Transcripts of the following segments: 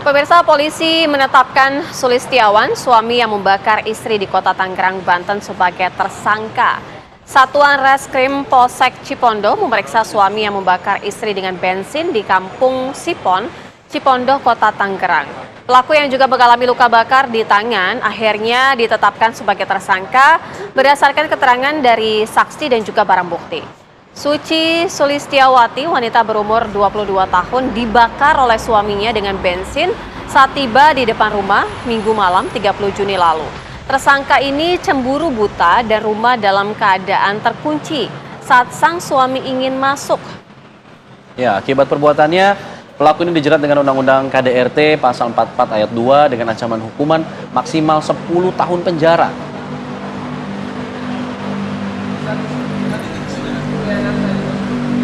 Pemirsa, polisi menetapkan Sulistiawan, suami yang membakar istri di Kota Tangerang, Banten sebagai tersangka. Satuan Reskrim Polsek Cipondoh memeriksa suami yang membakar istri dengan bensin di Kampung Sipon, Cipondoh, Kota Tangerang. Pelaku yang juga mengalami luka bakar di tangan akhirnya ditetapkan sebagai tersangka berdasarkan keterangan dari saksi dan juga barang bukti. Suci Sulistiawati, wanita berumur 22 tahun, dibakar oleh suaminya dengan bensin saat tiba di depan rumah Minggu malam 30 Juni lalu. Tersangka ini cemburu buta dan rumah dalam keadaan terkunci saat sang suami ingin masuk. Ya, akibat perbuatannya, pelaku ini dijerat dengan Undang-Undang KDRT pasal 44 ayat 2 dengan ancaman hukuman maksimal 10 tahun penjara.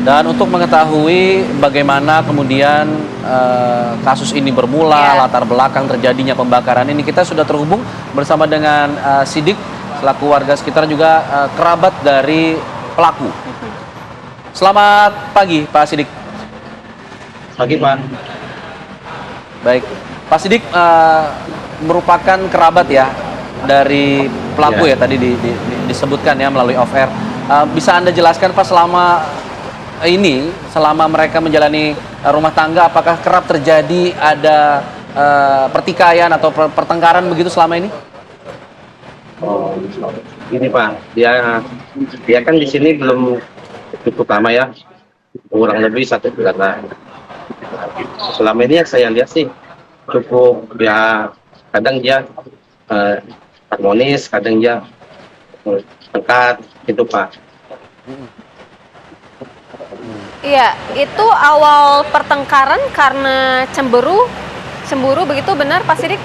Dan untuk mengetahui bagaimana kemudian kasus ini bermula, latar belakang terjadinya pembakaran ini, kita sudah terhubung bersama dengan Sidik, selaku warga sekitar juga kerabat dari pelaku. Selamat pagi, Pak Sidik. Pagi, Pak. Baik, Pak Sidik merupakan kerabat ya dari pelaku ya, tadi disebutkan ya melalui off-air. Bisa Anda jelaskan Pak, selama mereka menjalani rumah tangga, apakah kerap terjadi ada pertikaian atau pertengkaran begitu selama ini? Oh, ini Pak, dia kan di sini belum cukup lama ya, kurang lebih 1 bulan. Selama ini yang saya lihat sih cukup ya, kadang dia harmonis, kadang dia dekat, gitu Pak. Iya, itu awal pertengkaran karena cemburu begitu, benar Pak Sidik?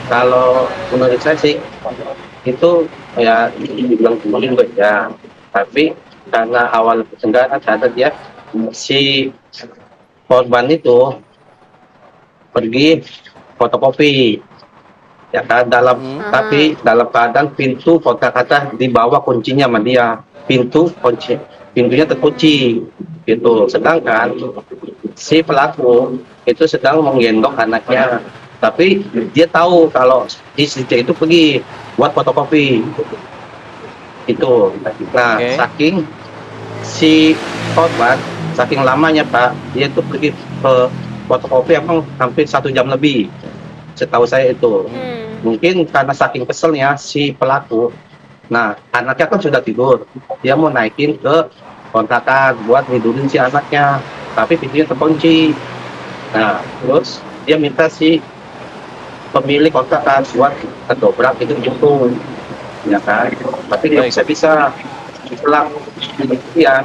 Kalau menurut saya sih itu ya dibilang cemburu ya, tapi karena awal pertengkaran ada dia si korban itu pergi fotokopi ya kan, tapi dalam keadaan pintu kata dibawa kuncinya sama dia, pintunya terkunci gitu, sedangkan si pelaku itu sedang menggendong anaknya, tapi dia tahu kalau istrinya itu pergi buat fotokopi itu. Nah, saking si korban saking lamanya Pak, dia itu pergi ke fotokopi emang hampir 1 jam lebih, setahu saya itu. Mungkin karena saking keselnya si pelaku, nah anaknya kan sudah tidur, dia mau naikin ke kontrakan buat tidurin si anaknya, tapi pintunya terkunci. Nah, terus dia minta si pemilik kontrakan buat kedobrak itu jemput, ya kan? Tapi dia bisa pulang kemudian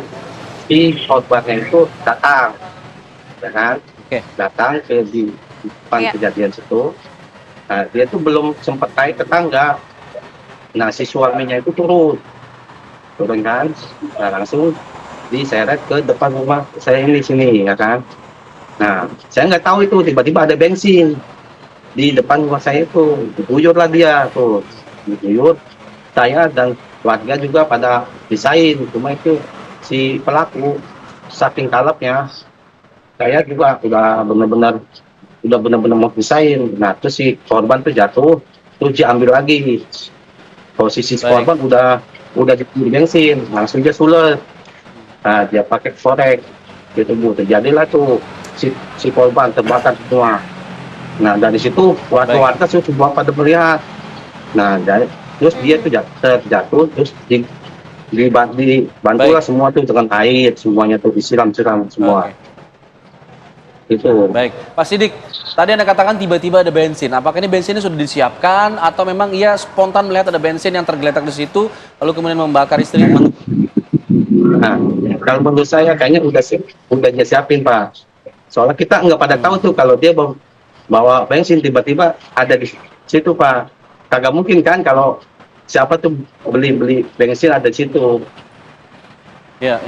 si korbannya itu datang, ya kan? Datang ke di depan kejadian situ. Nah, dia tuh belum sempat naik ke tangga. Nah, si suaminya itu turun kan? Nah, langsung diseret ke depan rumah saya ini sini, ya kan? Nah, saya nggak tahu itu tiba-tiba ada bensin di depan rumah saya itu, diguyur lah dia tuh, diguyur. Saya dan warga juga pada pisahin, cuma itu si pelaku saking kalapnya, saya juga udah benar-benar mau pisahin. Nah, terus si korban tuh jatuh, terus diambil lagi. Posisi korban udah di bensin, langsung dia sulet. Nah, dia pakai korek gitu Bu. Terjadilah tuh si korban terbakar semua. Nah, dari situ warga semua pada melihat. Nah, terus dia tuh jatuh, terus dibantulah semua tuh dengan air, semuanya tuh disiram semua. Itu. Baik, Pak Sidik, tadi Anda katakan tiba-tiba ada bensin. Apakah ini bensinnya sudah disiapkan atau memang ia spontan melihat ada bensin yang tergeletak di situ lalu kemudian membakar istri? Nah, kalau menurut saya kayaknya udah dia siapin Pak. Soalnya kita nggak pada tahu tuh kalau dia bawa bensin tiba-tiba ada di situ Pak. Kagak mungkin kan kalau siapa tuh beli bensin ada di situ. Iya.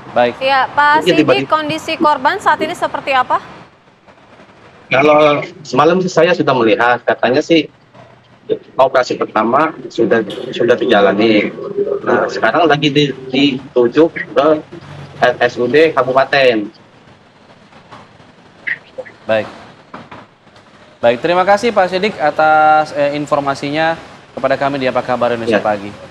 Baik. Ya, Pak Sidik, kondisi korban saat ini seperti apa? Kalau semalam saya sudah melihat, katanya sih operasi pertama sudah dijalani. Nah, sekarang lagi dituju ke RSUD Kabupaten. Baik. Baik, terima kasih Pak Sidik atas informasinya kepada kami di Apa Kabar Indonesia Ya. Pagi.